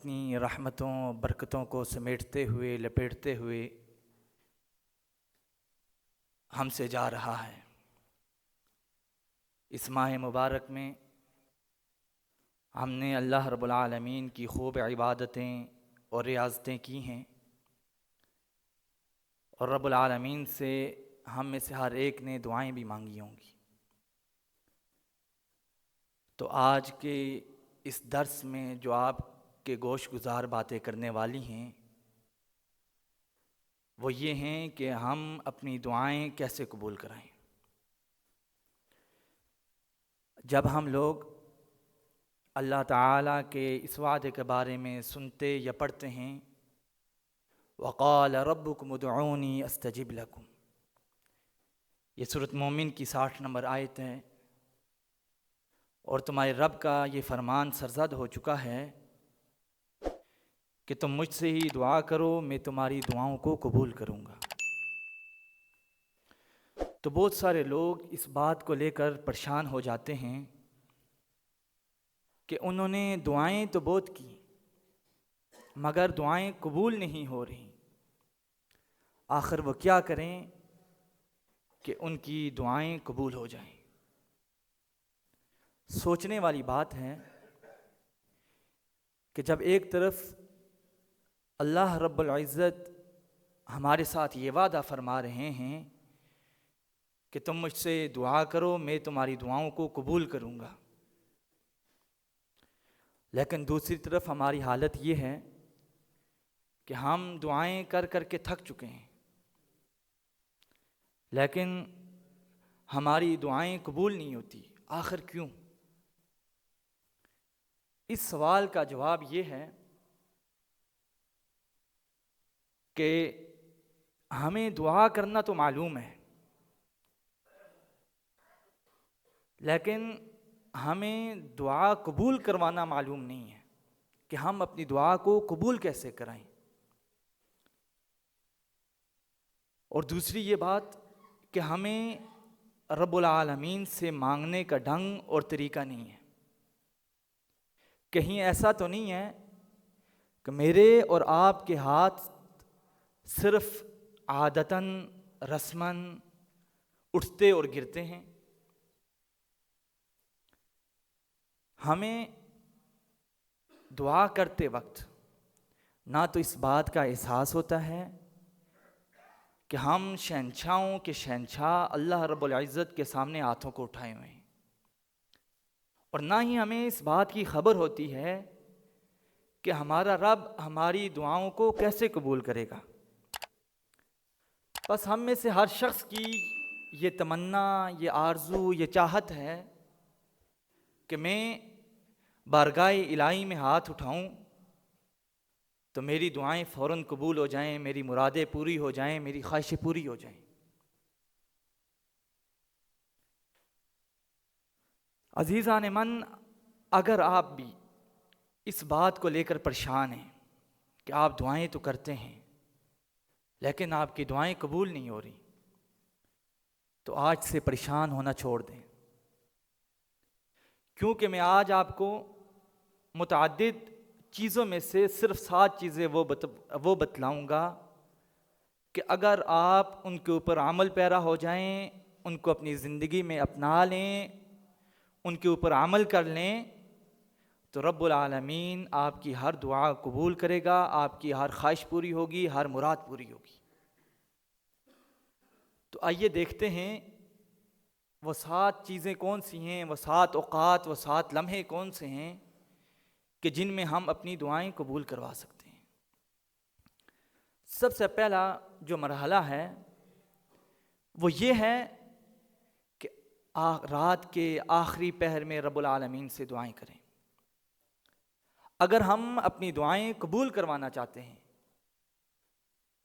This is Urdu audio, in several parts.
اپنی رحمتوں برکتوں کو سمیٹتے ہوئے لپیٹتے ہوئے ہم سے جا رہا ہے۔ اس ماہ مبارک میں ہم نے اللہ رب العالمین کی خوب عبادتیں اور ریاضتیں کی ہیں، اور رب العالمین سے ہم میں سے ہر ایک نے دعائیں بھی مانگی ہوں گی۔ تو آج کے اس درس میں جو آپ کے گوش گزار باتیں کرنے والی ہیں وہ یہ ہیں کہ ہم اپنی دعائیں کیسے قبول کرائیں۔ جب ہم لوگ اللہ تعالیٰ کے اس وعدے کے بارے میں سنتے یا پڑھتے ہیں، وَقَالَ رَبُّكُمُ ادْعُونِي أَسْتَجِبْ لَكُمْ، یہ سورۃ مومن کی 60 نمبر آیت ہے، اور تمہارے رب کا یہ فرمان سرزد ہو چکا ہے کہ تم مجھ سے ہی دعا کرو، میں تمہاری دعاؤں کو قبول کروں گا۔ تو بہت سارے لوگ اس بات کو لے کر پریشان ہو جاتے ہیں کہ انہوں نے دعائیں تو بہت کی مگر دعائیں قبول نہیں ہو رہی، آخر وہ کیا کریں کہ ان کی دعائیں قبول ہو جائیں۔ سوچنے والی بات ہے کہ جب ایک طرف اللہ رب العزت ہمارے ساتھ یہ وعدہ فرما رہے ہیں کہ تم مجھ سے دعا کرو، میں تمہاری دعاؤں کو قبول کروں گا، لیکن دوسری طرف ہماری حالت یہ ہے کہ ہم دعائیں کر کر کے تھک چکے ہیں، لیکن ہماری دعائیں قبول نہیں ہوتی، آخر کیوں؟ اس سوال کا جواب یہ ہے کہ ہمیں دعا کرنا تو معلوم ہے، لیکن ہمیں دعا قبول کروانا معلوم نہیں ہے کہ ہم اپنی دعا کو قبول کیسے کرائیں۔ اور دوسری یہ بات کہ ہمیں رب العالمین سے مانگنے کا ڈھنگ اور طریقہ نہیں ہے۔ کہیں ایسا تو نہیں ہے کہ میرے اور آپ کے ہاتھ صرف عادتاً رسماً اٹھتے اور گرتے ہیں؟ ہمیں دعا کرتے وقت نہ تو اس بات کا احساس ہوتا ہے کہ ہم شہنشاہوں کے شہنشاہ اللہ رب العزت کے سامنے ہاتھوں کو اٹھائے ہوئے ہیں، اور نہ ہی ہمیں اس بات کی خبر ہوتی ہے کہ ہمارا رب ہماری دعاؤں کو کیسے قبول کرے گا۔ بس ہم میں سے ہر شخص کی یہ تمنا، یہ آرزو، یہ چاہت ہے کہ میں بارگاہ الہی میں ہاتھ اٹھاؤں تو میری دعائیں فوراً قبول ہو جائیں، میری مرادیں پوری ہو جائیں، میری خواہشیں پوری ہو جائیں۔ عزیزان من، اگر آپ بھی اس بات کو لے کر پریشان ہیں کہ آپ دعائیں تو کرتے ہیں لیکن آپ کی دعائیں قبول نہیں ہو رہی، تو آج سے پریشان ہونا چھوڑ دیں، کیونکہ میں آج آپ کو متعدد چیزوں میں سے صرف 7 چیزیں وہ بتلاؤں گا کہ اگر آپ ان کے اوپر عمل پیرا ہو جائیں، ان کو اپنی زندگی میں اپنا لیں، ان کے اوپر عمل کر لیں، تو رب العالمین آپ کی ہر دعا قبول کرے گا، آپ کی ہر خواہش پوری ہوگی، ہر مراد پوری ہوگی۔ تو آئیے دیکھتے ہیں وہ 7 چیزیں کون سی ہیں، وہ 7 اوقات، وہ 7 لمحے کون سے ہیں کہ جن میں ہم اپنی دعائیں قبول کروا سکتے ہیں۔ سب سے پہلا جو مرحلہ ہے وہ یہ ہے کہ رات کے آخری پہر میں رب العالمین سے دعائیں کریں۔ اگر ہم اپنی دعائیں قبول کروانا چاہتے ہیں،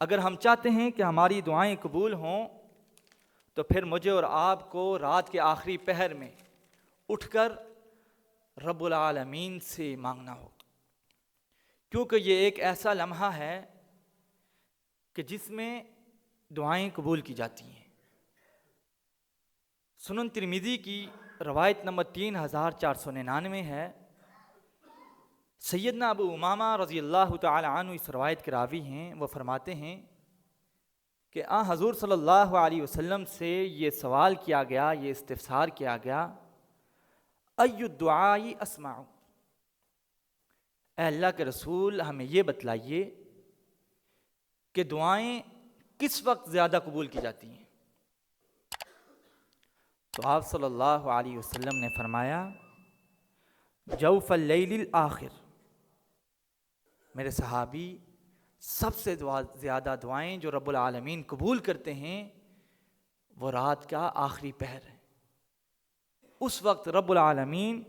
اگر ہم چاہتے ہیں کہ ہماری دعائیں قبول ہوں، تو پھر مجھے اور آپ کو رات کے آخری پہر میں اٹھ کر رب العالمین سے مانگنا ہوگا، کیونکہ یہ ایک ایسا لمحہ ہے کہ جس میں دعائیں قبول کی جاتی ہیں۔ سنن ترمذی کی روایت نمبر 3499 ہے، سیدنا ابو امامہ رضی اللہ تعالی عنہ اس روایت کے راوی ہیں، وہ فرماتے ہیں کہ حضور صلی اللہ علیہ وسلم سے یہ سوال کیا گیا، یہ استفسار کیا گیا، ای الدعاء اسمع، اے اللہ کے رسول ہمیں یہ بتلائیے کہ دعائیں کس وقت زیادہ قبول کی جاتی ہیں؟ تو آپ صلی اللہ علیہ وسلم نے فرمایا جوف اللیل الآخر، میرے صحابی سب سے زیادہ دعائیں جو رب العالمین قبول کرتے ہیں وہ رات کا آخری پہر ہے۔ اس وقت رب العالمین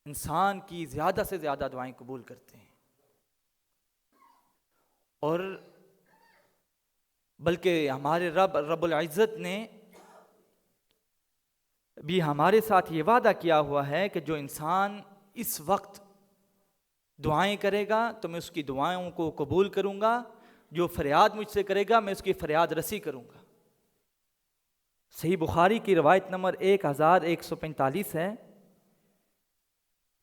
انسان کی زیادہ سے زیادہ دعائیں قبول کرتے ہیں، اور بلکہ ہمارے رب العزت نے بھی ہمارے ساتھ یہ وعدہ کیا ہوا ہے کہ جو انسان اس وقت دعائیں کرے گا تو میں اس کی دعاؤں کو قبول کروں گا، جو فریاد مجھ سے کرے گا میں اس کی فریاد رسی کروں گا۔ صحیح بخاری کی روایت نمبر 1145 ہے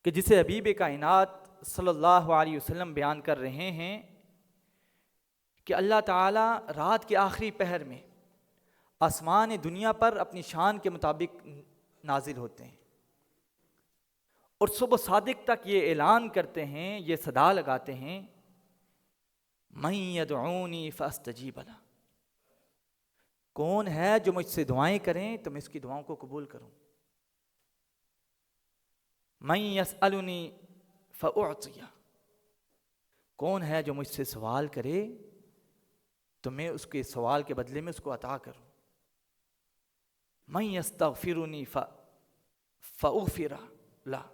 کہ جسے حبیب کائنات صلی اللہ علیہ وسلم بیان کر رہے ہیں کہ اللہ تعالیٰ رات کے آخری پہر میں آسمان دنیا پر اپنی شان کے مطابق نازل ہوتے ہیں، اور صبح صادق تک یہ اعلان کرتے ہیں، یہ صدا لگاتے ہیں، من یدعونی فاستجیب لہ، کون ہے جو مجھ سے دعائیں کریں تو میں اس کی دعاؤں کو قبول کروں، من یسألنی فاعطیہ، کون ہے جو مجھ سے سوال کرے تو میں اس کے سوال کے بدلے میں اس کو عطا کروں، من یستغفرنی فاغفر لہ،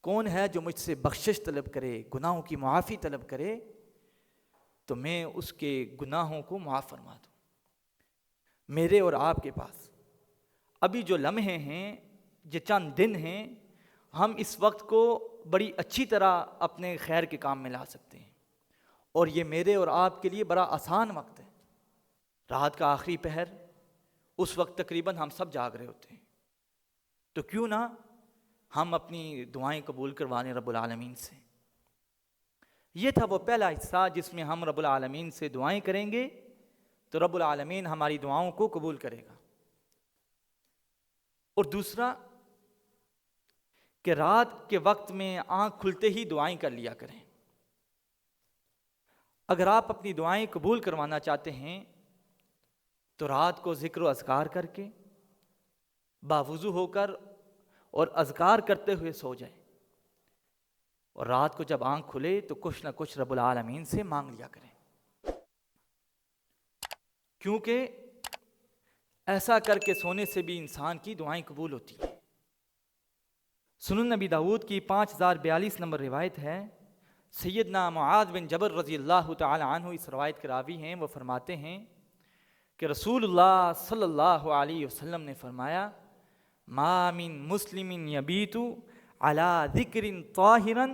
کون ہے جو مجھ سے بخشش طلب کرے، گناہوں کی معافی طلب کرے تو میں اس کے گناہوں کو معاف فرما دوں۔ میرے اور آپ کے پاس ابھی جو لمحے ہیں، جو چند دن ہیں، ہم اس وقت کو بڑی اچھی طرح اپنے خیر کے کام میں لا سکتے ہیں، اور یہ میرے اور آپ کے لیے بڑا آسان وقت ہے۔ رات کا آخری پہر، اس وقت تقریباً ہم سب جاگ رہے ہوتے ہیں، تو کیوں نہ ہم اپنی دعائیں قبول کروانے رب العالمین سے۔ یہ تھا وہ پہلا حصہ جس میں ہم رب العالمین سے دعائیں کریں گے تو رب العالمین ہماری دعاؤں کو قبول کرے گا۔ اور دوسرا کہ رات کے وقت میں آنکھ کھلتے ہی دعائیں کر لیا کریں۔ اگر آپ اپنی دعائیں قبول کروانا چاہتے ہیں تو رات کو ذکر و اذکار کر کے باوضو ہو کر اور اذکار کرتے ہوئے سو جائیں، اور رات کو جب آنکھ کھلے تو کچھ نہ کچھ رب العالمین سے مانگ لیا کریں، کیونکہ ایسا کر کے سونے سے بھی انسان کی دعائیں قبول ہوتی ہیں۔ سنن نبی داود کی 5042 نمبر روایت ہے، سیدنا معاذ بن جبل رضی اللہ تعالی عنہ اس روایت کے راوی ہیں، وہ فرماتے ہیں کہ رسول اللہ صلی اللہ علیہ وسلم نے فرمایا ما من مسلم یبیت علی ذکر طاہرا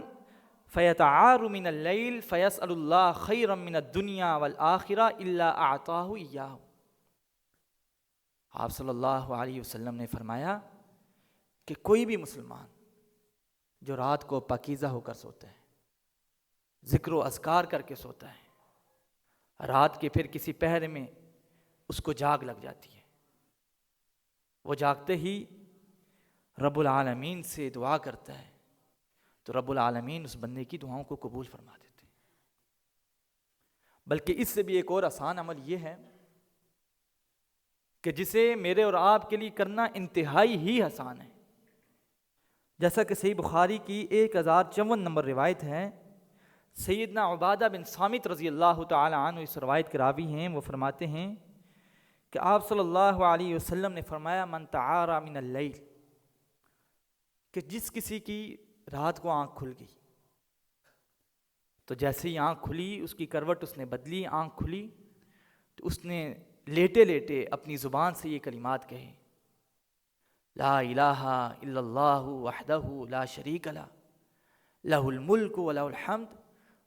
فیتعار من اللیل فیسأل اللہ خیرا من الدنیا والآخرہ الا اعطاہ ایاہ۔ آپ صلی اللہ علیہ وسلم نے فرمایا کہ کوئی بھی مسلمان جو رات کو پاکیزہ ہو کر سوتا ہے، ذکر و اذکار کر کے سوتا ہے، رات کے پھر کسی پہر میں اس کو جاگ لگ جاتی ہے، وہ جاگتے ہی رب العالمین سے دعا کرتا ہے تو رب العالمین اس بندے کی دعاؤں کو قبول فرما دیتے ہیں۔ بلکہ اس سے بھی ایک اور آسان عمل یہ ہے کہ جسے میرے اور آپ کے لیے کرنا انتہائی ہی آسان ہے، جیسا کہ صحیح بخاری کی 1054 نمبر روایت ہے، سیدنا عبادہ بن صامت رضی اللہ تعالی عنہ اس روایت کے راوی ہیں، وہ فرماتے ہیں کہ آپ صلی اللہ علیہ وسلم نے فرمایا من تعارى من اللیل، کہ جس کسی کی رات کو آنکھ کھل گئی تو جیسے ہی آنکھ کھلی اس کی کروٹ اس نے بدلی، آنکھ کھلی تو اس نے لیٹے لیٹے اپنی زبان سے یہ کلمات کہے، لا الہ الا اللہ وحدہ لا شریک لہ لہ الملک ولہ الحمد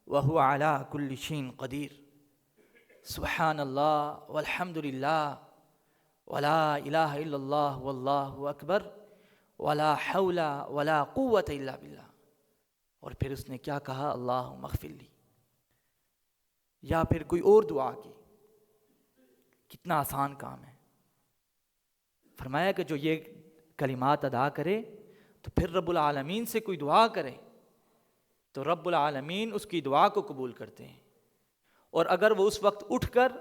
وہو علی کل شیء قدیر، سبحان اللہ والحمد للہ ولا الہ الا اللہ واللہ اکبر ولا حول ولا قوة الا باللہ۔ اور پھر اس نے کیا کہا؟ اللہم اغفر لی، یا پھر کوئی اور دعا کی۔ کتنا آسان کام ہے۔ فرمایا کہ جو یہ کلمات ادا کرے تو پھر رب العالمین سے کوئی دعا کرے تو رب العالمین اس کی دعا کو قبول کرتے ہیں، اور اگر وہ اس وقت اٹھ کر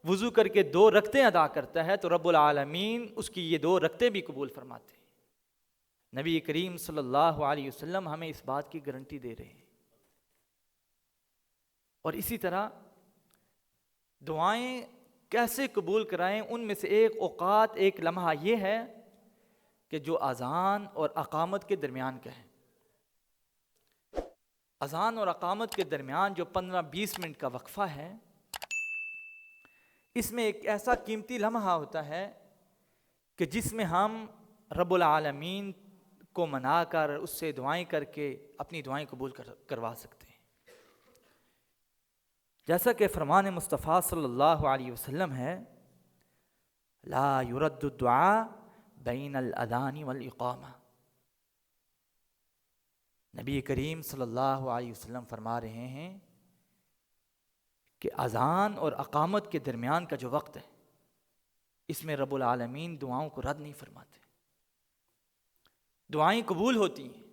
وضو کر کے 2 رکعتیں ادا کرتا ہے تو رب العالمین اس کی یہ 2 رکعتیں بھی قبول فرماتے ہیں۔ نبی کریم صلی اللہ علیہ وسلم ہمیں اس بات کی گارنٹی دے رہے ہیں۔ اور اسی طرح دعائیں کیسے قبول کرائیں، ان میں سے ایک اوقات، ایک لمحہ یہ ہے کہ جو اذان اور اقامت کے درمیان کا ہے۔ اذان اور اقامت کے درمیان جو 15-20 منٹ کا وقفہ ہے، اس میں ایک ایسا قیمتی لمحہ ہوتا ہے کہ جس میں ہم رب العالمین کو منا کر، اس سے دعائیں کر کے اپنی دعائیں قبول کروا سکتے ہیں۔ جیسا کہ فرمان مصطفیٰ صلی اللہ علیہ وسلم ہے، لا يرد الدعاء بین الاذان والاقامہ۔ نبی کریم صلی اللہ علیہ وسلم فرما رہے ہیں کہ اذان اور اقامت کے درمیان کا جو وقت ہے، اس میں رب العالمین دعاؤں کو رد نہیں فرماتے، دعائیں قبول ہوتی ہیں۔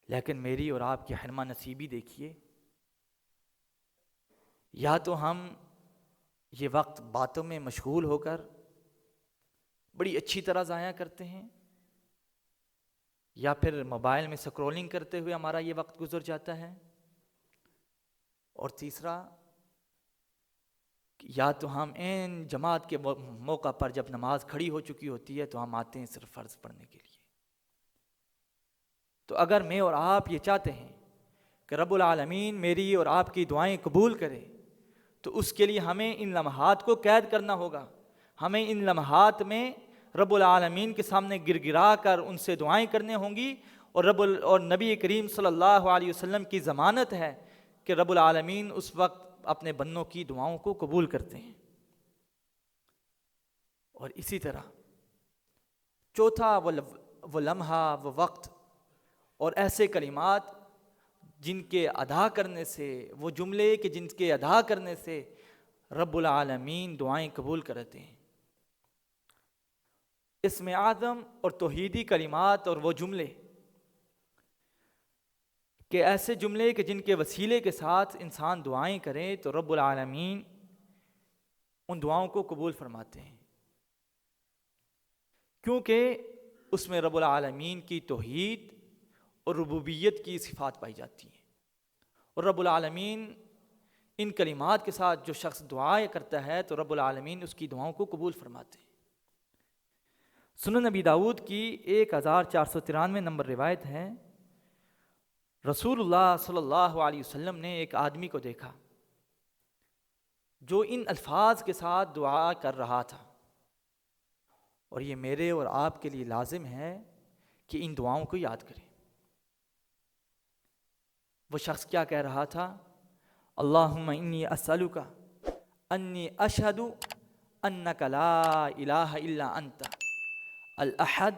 لیکن میری اور آپ کی حرمہ نصیبی دیکھیے، یا تو ہم یہ وقت باتوں میں مشغول ہو کر بڑی اچھی طرح ضائع کرتے ہیں، یا پھر موبائل میں سکرولنگ کرتے ہوئے ہمارا یہ وقت گزر جاتا ہے، اور تیسرا یا تو ہم این جماعت کے موقع پر جب نماز کھڑی ہو چکی ہوتی ہے تو ہم آتے ہیں صرف فرض پڑھنے کے لیے۔ تو اگر میں اور آپ یہ چاہتے ہیں کہ رب العالمین میری اور آپ کی دعائیں قبول کرے تو اس کے لیے ہمیں ان لمحات کو قید کرنا ہوگا۔ ہمیں ان لمحات میں رب العالمین کے سامنے گر گرا کر ان سے دعائیں کرنے ہوں گی، اور نبی کریم صلی اللہ علیہ وسلم کی ضمانت ہے کہ رب العالمین اس وقت اپنے بندوں کی دعاؤں کو قبول کرتے ہیں۔ اور اسی طرح چوتھا وہ لمحہ، وہ وقت اور ایسے کلمات جن کے ادا کرنے سے، وہ جملے کہ جن کے ادا کرنے سے رب العالمین دعائیں قبول کرتے ہیں۔ اسم اعظم اور توحیدی کلمات اور وہ جملے کہ ایسے جملے کہ جن کے وسیلے کے ساتھ انسان دعائیں کرے تو رب العالمین ان دعاؤں کو قبول فرماتے ہیں، کیونکہ اس میں رب العالمین کی توحید اور ربوبیت کی صفات پائی جاتی ہیں۔ اور رب العالمین ان کلمات کے ساتھ جو شخص دعائیں کرتا ہے تو رب العالمین اس کی دعاؤں کو قبول فرماتے ہیں۔ سنن نبی داؤد کی 1493 نمبر روایت ہے، رسول اللہ صلی اللہ علیہ وسلم نے ایک آدمی کو دیکھا جو ان الفاظ کے ساتھ دعا کر رہا تھا، اور یہ میرے اور آپ کے لیے لازم ہے کہ ان دعاؤں کو یاد کریں۔ وہ شخص کیا کہہ رہا تھا؟ اللہم انی اسألک انی اشہد انک لا الہ الا انت الاحد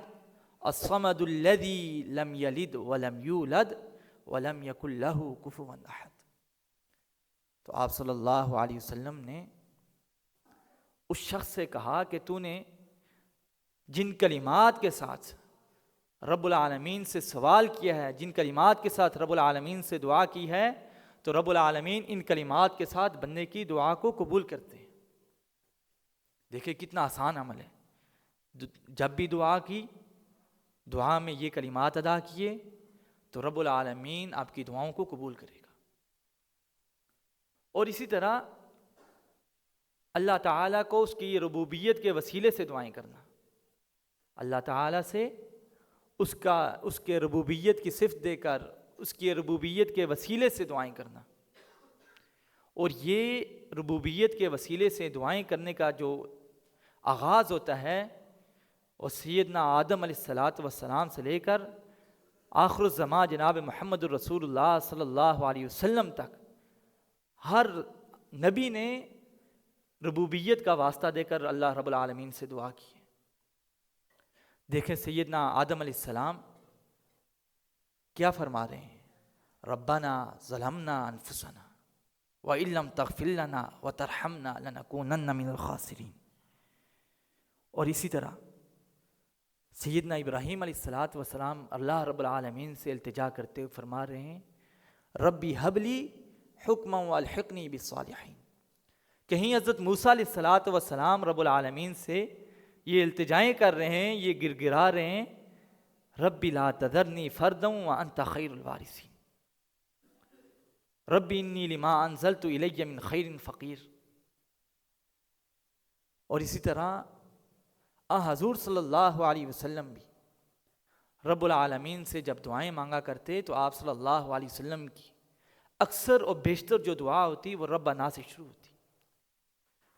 الصمد الذی لم یلد ولم یولد ولم یکن لہ کفوا احد۔ تو آپ صلی اللہ علیہ وسلم نے اس شخص سے کہا کہ تو نے جن کلمات کے ساتھ رب العالمین سے سوال کیا ہے، جن کلمات کے ساتھ رب العالمین سے دعا کی ہے، تو رب العالمین ان کلمات کے ساتھ بندے کی دعا کو قبول کرتے ہیں۔ دیکھیں کتنا آسان عمل ہے۔ جب بھی دعا کی، دعا میں یہ کلمات ادا کیے تو رب العالمین آپ کی دعاؤں کو قبول کرے گا۔ اور اسی طرح اللہ تعالیٰ کو اس کی ربوبیت کے وسیلے سے دعائیں کرنا، اللہ تعالیٰ سے اس کے ربوبیت کی صفت دے کر، اس کی ربوبیت کے وسیلے سے دعائیں کرنا۔ اور یہ ربوبیت کے وسیلے سے دعائیں کرنے کا جو آغاز ہوتا ہے وہ سیدنا آدم علیہ السلام سے لے کر آخر الزمان جناب محمد الرسول اللہ صلی اللہ علیہ وسلم تک ہر نبی نے ربوبیت کا واسطہ دے کر اللہ رب العالمین سے دعا کی ہے۔ دیکھیں سیدنا آدم علیہ السلام کیا فرما رہے ہیں؟ ربنا ظلمنا انفسنا وَإِن لَّمْ تَغْفِرْ لَنَا وَتَرْحَمْنَا لَنَكُونَنَّ مِنَ الْخَاسِرِينَ۔ اور اسی طرح سیدنا ابراہیم علیہ السلام اللہ رب العالمین سے التجا کرتے ہوئے فرما رہے ہیں ربی حبلی حکما والحقنی بالصالحین۔ کہیں حضرت موسیٰ علیہ السلام رب العالمین سے یہ التجائیں کر رہے ہیں، یہ گر گرا رہے ہیں ربی لا تذرنی فردا وانت خیر الوارثین، ربی انی لما انزلت الی من خیر فقیر۔ اور اسی طرح حضور صلی اللہ علیہ وسلم بھی رب العالمین سے جب دعائیں مانگا کرتے تو آپ صلی اللہ علیہ وسلم کی اکثر اور بیشتر جو دعا ہوتی وہ ربنا سے شروع ہوتی،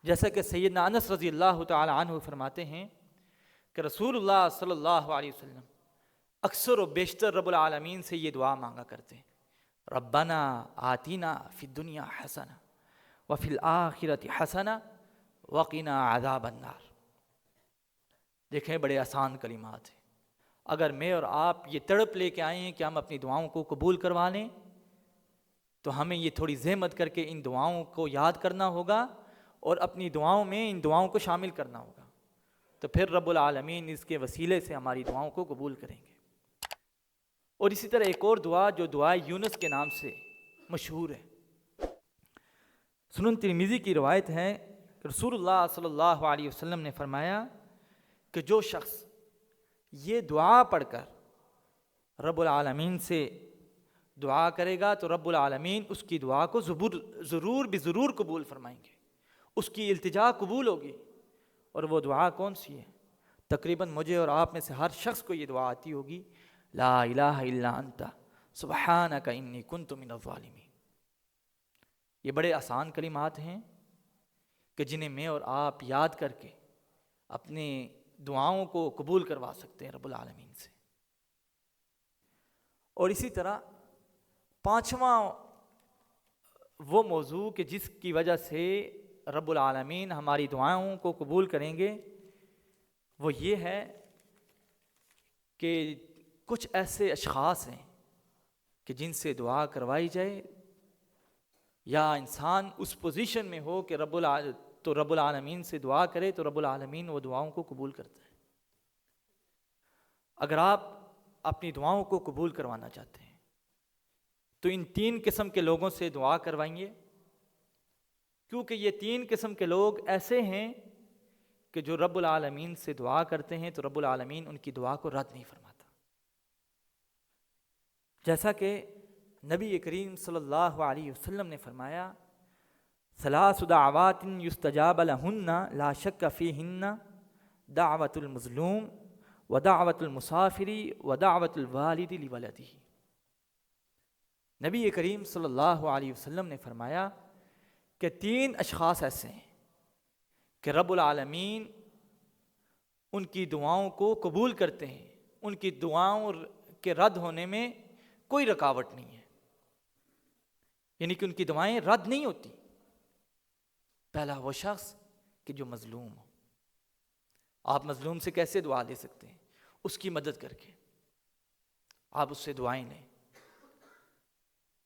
جیسا کہ سیدنا انس رضی اللہ تعالی عنہ فرماتے ہیں کہ رسول اللہ صلی اللہ علیہ وسلم اکثر و بیشتر رب العالمین سے یہ دعا مانگا کرتے ہیں ربنا آتینا فی الدنیا حسنہ وفی الآخرۃ حسنہ وقنا عذاب النار۔ دیکھیں بڑے آسان کلمات ہیں، اگر میں اور آپ یہ تڑپ لے کے آئے ہیں کہ ہم اپنی دعاؤں کو قبول کروا لیں تو ہمیں یہ تھوڑی زحمت کر کے ان دعاؤں کو یاد کرنا ہوگا اور اپنی دعاؤں میں ان دعاؤں کو شامل کرنا ہوگا، تو پھر رب العالمین اس کے وسیلے سے ہماری دعاؤں کو قبول کریں گے۔ اور اسی طرح ایک اور دعا جو دعا یونس کے نام سے مشہور ہے، سنن ترمذی کی روایت ہے کہ رسول اللہ صلی اللہ علیہ وسلم نے فرمایا کہ جو شخص یہ دعا پڑھ کر رب العالمین سے دعا کرے گا تو رب العالمین اس کی دعا کو ضرور بضرور قبول فرمائیں گے، اس کی التجا قبول ہوگی۔ اور وہ دعا کون سی ہے؟ تقریباً مجھے اور آپ میں سے ہر شخص کو یہ دعا آتی ہوگی، لا الہ الا انت سبحانک انی کنت من الظالمین۔ یہ بڑے آسان کلمات ہیں کہ جنہیں میں اور آپ یاد کر کے اپنے دعاؤں کو قبول کروا سکتے ہیں رب العالمین سے۔ اور اسی طرح پانچواں وہ موضوع کہ جس کی وجہ سے رب العالمین ہماری دعاؤں کو قبول کریں گے وہ یہ ہے کہ کچھ ایسے اشخاص ہیں کہ جن سے دعا کروائی جائے یا انسان اس پوزیشن میں ہو کہ رب العالمین سے دعا کرے تو رب العالمین وہ دعاؤں کو قبول کرتا ہے۔ اگر آپ اپنی دعاؤں کو قبول کروانا چاہتے ہیں تو ان تین قسم کے لوگوں سے دعا کروائیے، کیونکہ یہ تین قسم کے لوگ ایسے ہیں کہ جو رب العالمین سے دعا کرتے ہیں تو رب العالمین ان کی دعا کو رد نہیں فرماتا، جیسا کہ نبی کریم صلی اللہ علیہ وسلم نے فرمایا ثلاث دعوات یستجاب لہن لا شک فیہن دعوت المظلوم ودعوت المسافر ودعوت الوالد لولدہ۔ نبی کریم صلی اللہ علیہ وسلم نے فرمایا کہ تین اشخاص ایسے ہیں کہ رب العالمین ان کی دعاؤں کو قبول کرتے ہیں، ان کی دعاؤں کے رد ہونے میں کوئی رکاوٹ نہیں ہے، یعنی کہ ان کی دعائیں رد نہیں ہوتی۔ پہلا وہ شخص کہ جو مظلوم ہو، آپ مظلوم سے کیسے دعا لے سکتے ہیں؟ اس کی مدد کر کے آپ اس سے دعائیں لیں۔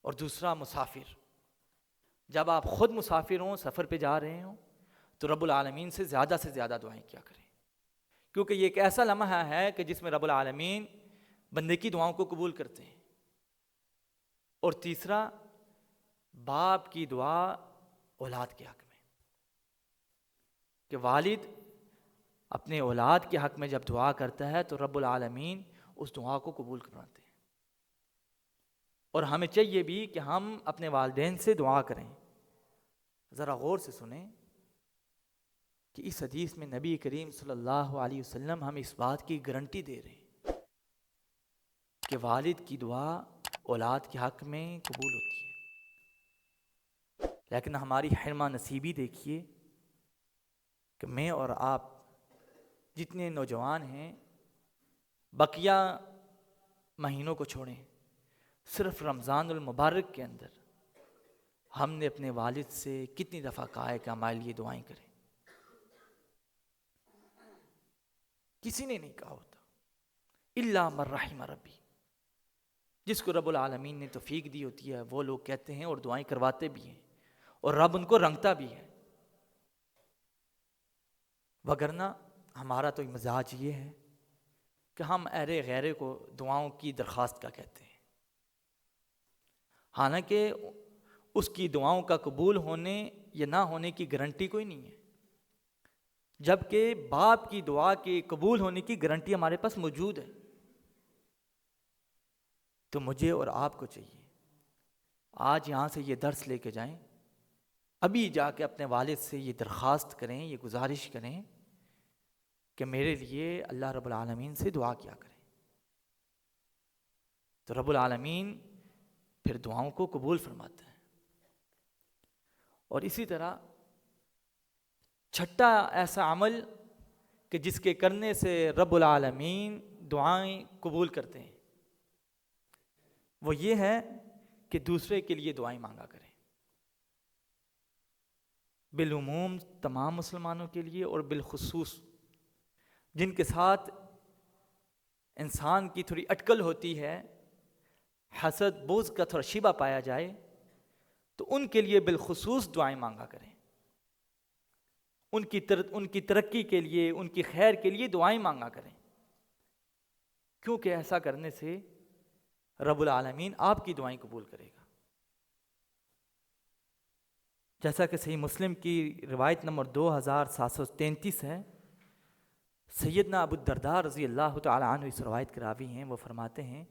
اور دوسرا مسافر، جب آپ خود مسافر ہوں، سفر پہ جا رہے ہوں تو رب العالمین سے زیادہ دعائیں کیا کریں، کیونکہ یہ ایک ایسا لمحہ ہے کہ جس میں رب العالمین بندے کی دعاؤں کو قبول کرتے ہیں۔ اور تیسرا باپ کی دعا اولاد کے حق میں، کہ والد اپنے اولاد کے حق میں جب دعا کرتا ہے تو رب العالمین اس دعا کو قبول کرواتے ہیں۔ اور ہمیں چاہیے بھی کہ ہم اپنے والدین سے دعا کریں۔ ذرا غور سے سنیں کہ اس حدیث میں نبی کریم صلی اللہ علیہ وسلم ہمیں اس بات کی گارنٹی دے رہے ہیں کہ والد کی دعا اولاد کے حق میں قبول ہوتی ہے۔ لیکن ہماری حرمہ نصیبی دیکھیے کہ میں اور آپ جتنے نوجوان ہیں بقیہ مہینوں کو چھوڑیں، صرف رمضان المبارک کے اندر ہم نے اپنے والد سے کتنی دفعہ کہا ہے کہ ہمارے لیے دعائیں کریں؟ کسی نے نہیں کہا ہوتا، الا من رحم ربی، جس کو رب العالمین نے توفیق دی ہوتی ہے وہ لوگ کہتے ہیں اور دعائیں کرواتے بھی ہیں، اور رب ان کو رنگتا بھی ہے، وگرنہ ہمارا تو مزاج یہ ہے کہ ہم ارے غیرے کو دعاؤں کی درخواست کا کہتے ہیں، حالانکہ اس کی دعاؤں کا قبول ہونے یا نہ ہونے کی گارنٹی کوئی نہیں ہے، جبکہ باپ کی دعا کے قبول ہونے کی گارنٹی ہمارے پاس موجود ہے۔ تو مجھے اور آپ کو چاہیے آج یہاں سے یہ درس لے کے جائیں، ابھی جا کے اپنے والد سے یہ درخواست کریں، یہ گزارش کریں کہ میرے لیے اللہ رب العالمین سے دعا کیا کریں، تو رب العالمین پھر دعاؤں کو قبول فرماتا ہے۔ اور اسی طرح چھٹا ایسا عمل کہ جس کے کرنے سے رب العالمین دعائیں قبول کرتے ہیں، وہ یہ ہے کہ دوسرے کے لیے دعائیں مانگا کریں، بالعموم تمام مسلمانوں کے لیے اور بالخصوص جن کے ساتھ انسان کی تھوڑی اٹکل ہوتی ہے، حسد بغض کا تھوڑا شیبہ پایا جائے، تو ان کے لیے بالخصوص دعائیں مانگا کریں، ان کی ترقی کے لیے، ان کی خیر کے لیے دعائیں مانگا کریں، کیونکہ ایسا کرنے سے رب العالمین آپ کی دعائیں قبول کرے گا۔ جیسا کہ صحیح مسلم کی روایت نمبر 2733 ہے، سیدنا ابو الدرداء رضی اللہ تعالی عنہ اس روایت کے راوی ہیں، وہ فرماتے ہیں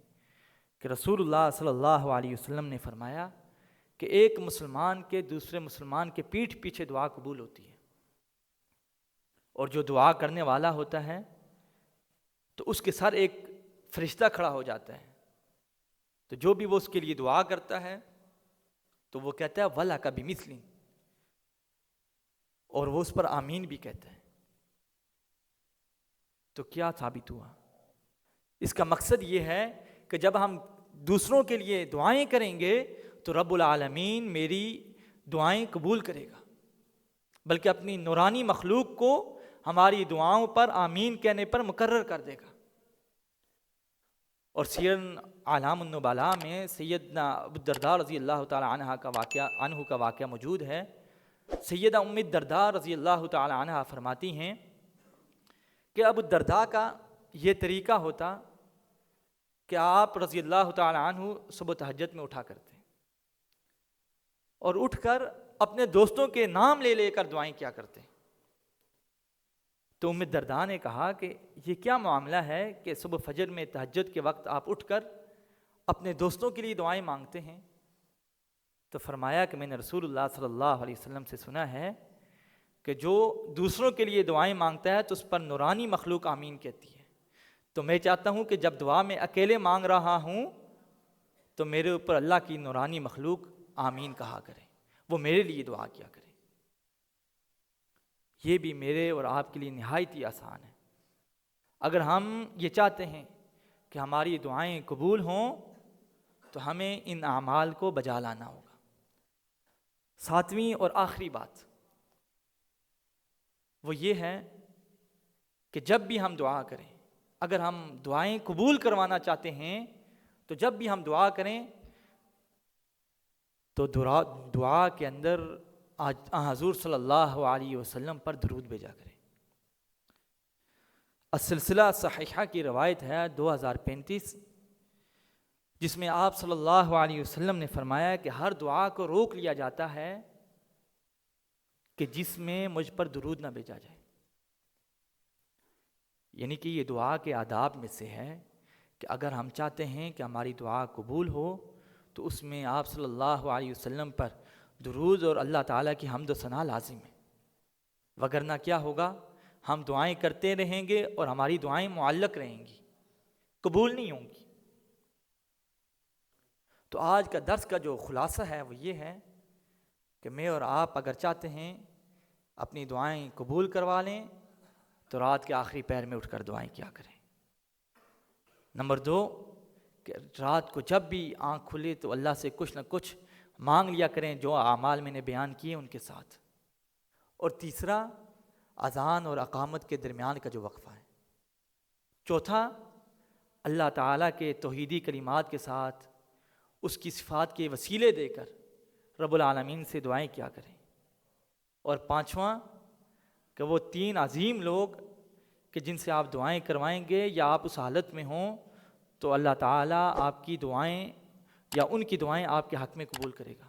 کہ رسول اللہ صلی اللہ علیہ وسلم نے فرمایا کہ ایک مسلمان کے دوسرے مسلمان کے پیٹھ پیچھے دعا قبول ہوتی ہے، اور جو دعا کرنے والا ہوتا ہے تو اس کے ساتھ ایک فرشتہ کھڑا ہو جاتا ہے، تو جو بھی وہ اس کے لیے دعا کرتا ہے تو وہ کہتا ہے وَلَكَ بِمِثْلٍ، اور وہ اس پر آمین بھی کہتا ہے۔ تو کیا ثابت ہوا؟ اس کا مقصد یہ ہے کہ جب ہم دوسروں کے لیے دعائیں کریں گے تو رب العالمین میری دعائیں قبول کرے گا، بلکہ اپنی نورانی مخلوق کو ہماری دعاؤں پر آمین کہنے پر مقرر کر دے گا۔ اور سیر اعلام النبلاء میں سیدنا ابو الدرداء رضی اللہ تعالی عنہ کا واقعہ موجود ہے۔ سیدہ ام الدرداء رضی اللہ تعالی عنہ فرماتی ہیں کہ ابو الدرداء کا یہ طریقہ ہوتا کہ آپ رضی اللہ تعالی عنہ صبح تہجد میں اٹھا کرتے اور اٹھ کر اپنے دوستوں کے نام لے لے کر دعائیں کیا کرتے۔ تو ام الدرداء نے کہا کہ یہ کیا معاملہ ہے کہ صبح فجر میں تہجد کے وقت آپ اٹھ کر اپنے دوستوں کے لیے دعائیں مانگتے ہیں؟ تو فرمایا کہ میں نے رسول اللہ صلی اللہ علیہ وسلم سے سنا ہے کہ جو دوسروں کے لیے دعائیں مانگتا ہے تو اس پر نورانی مخلوق آمین کہتی ہے، تو میں چاہتا ہوں کہ جب دعا میں اکیلے مانگ رہا ہوں تو میرے اوپر اللہ کی نورانی مخلوق آمین کہا کرے، وہ میرے لیے دعا کیا کرے۔ یہ بھی میرے اور آپ کے لیے نہایت ہی آسان ہے۔ اگر ہم یہ چاہتے ہیں کہ ہماری دعائیں قبول ہوں تو ہمیں ان اعمال کو بجا لانا ہوگا۔ ساتویں اور آخری بات وہ یہ ہے کہ جب بھی ہم دعا کریں، اگر ہم دعائیں قبول کروانا چاہتے ہیں تو جب بھی ہم دعا کریں تو دعا کے اندر حضور صلی اللہ علیہ وسلم پر درود بھیجا کریں۔ السلسلہ صحیحہ کی روایت ہے 2035، جس میں آپ صلی اللہ علیہ وسلم نے فرمایا کہ ہر دعا کو روک لیا جاتا ہے کہ جس میں مجھ پر درود نہ بھیجا جائے، یعنی کہ یہ دعا کے آداب میں سے ہے کہ اگر ہم چاہتے ہیں کہ ہماری دعا قبول ہو تو اس میں آپ صلی اللہ علیہ وسلم پر درود اور اللہ تعالیٰ کی حمد و ثنا لازم ہے، وگرنہ کیا ہوگا؟ ہم دعائیں کرتے رہیں گے اور ہماری دعائیں معلق رہیں گی، قبول نہیں ہوں گی۔ تو آج کا درس کا جو خلاصہ ہے وہ یہ ہے کہ میں اور آپ اگر چاہتے ہیں اپنی دعائیں قبول کروا لیں تو رات کے آخری پہر میں اٹھ کر دعائیں کیا کریں۔ نمبر 2 کہ رات کو جب بھی آنکھ کھلے تو اللہ سے کچھ نہ کچھ مانگ لیا کریں جو اعمال میں نے بیان کیے ان کے ساتھ۔ اور تیسرا اذان اور اقامت کے درمیان کا جو وقفہ ہے۔ چوتھا اللہ تعالیٰ کے توحیدی کلمات کے ساتھ اس کی صفات کے وسیلے دے کر رب العالمین سے دعائیں کیا کریں۔ اور پانچواں کہ وہ 3 عظیم لوگ کہ جن سے آپ دعائیں کروائیں گے یا آپ اس حالت میں ہوں تو اللہ تعالیٰ آپ کی دعائیں یا ان کی دعائیں آپ کے حق میں قبول کرے گا۔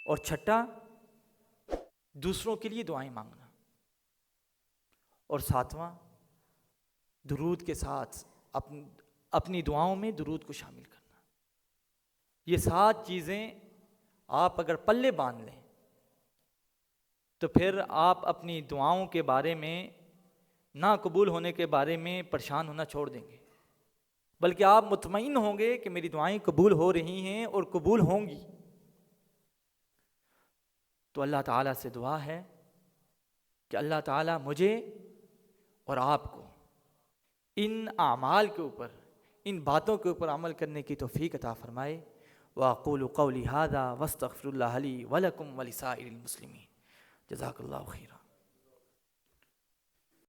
اور چھٹا، دوسروں کے لیے دعائیں مانگنا۔ اور ساتواں، درود کے ساتھ اپنی دعاؤں میں درود کو شامل کرنا۔ یہ 7 چیزیں آپ اگر پلے باندھ لیں تو پھر آپ اپنی دعاؤں کے بارے میں نہ قبول ہونے کے بارے میں پریشان ہونا چھوڑ دیں گے، بلکہ آپ مطمئن ہوں گے کہ میری دعائیں قبول ہو رہی ہیں اور قبول ہوں گی۔ تو اللہ تعالیٰ سے دعا ہے کہ اللہ تعالیٰ مجھے اور آپ کو ان اعمال کے اوپر، ان باتوں کے اوپر عمل کرنے کی توفیق عطا فرمائے۔ وَأَقُولُ قَوْلِي هَذَا وَاسْتَغْفِرُ اللَّهَ لِي وَلَكُمْ وَلِسَائِرِ الْمُسْلِمِينَ۔ جزاک اللہ خیرا۔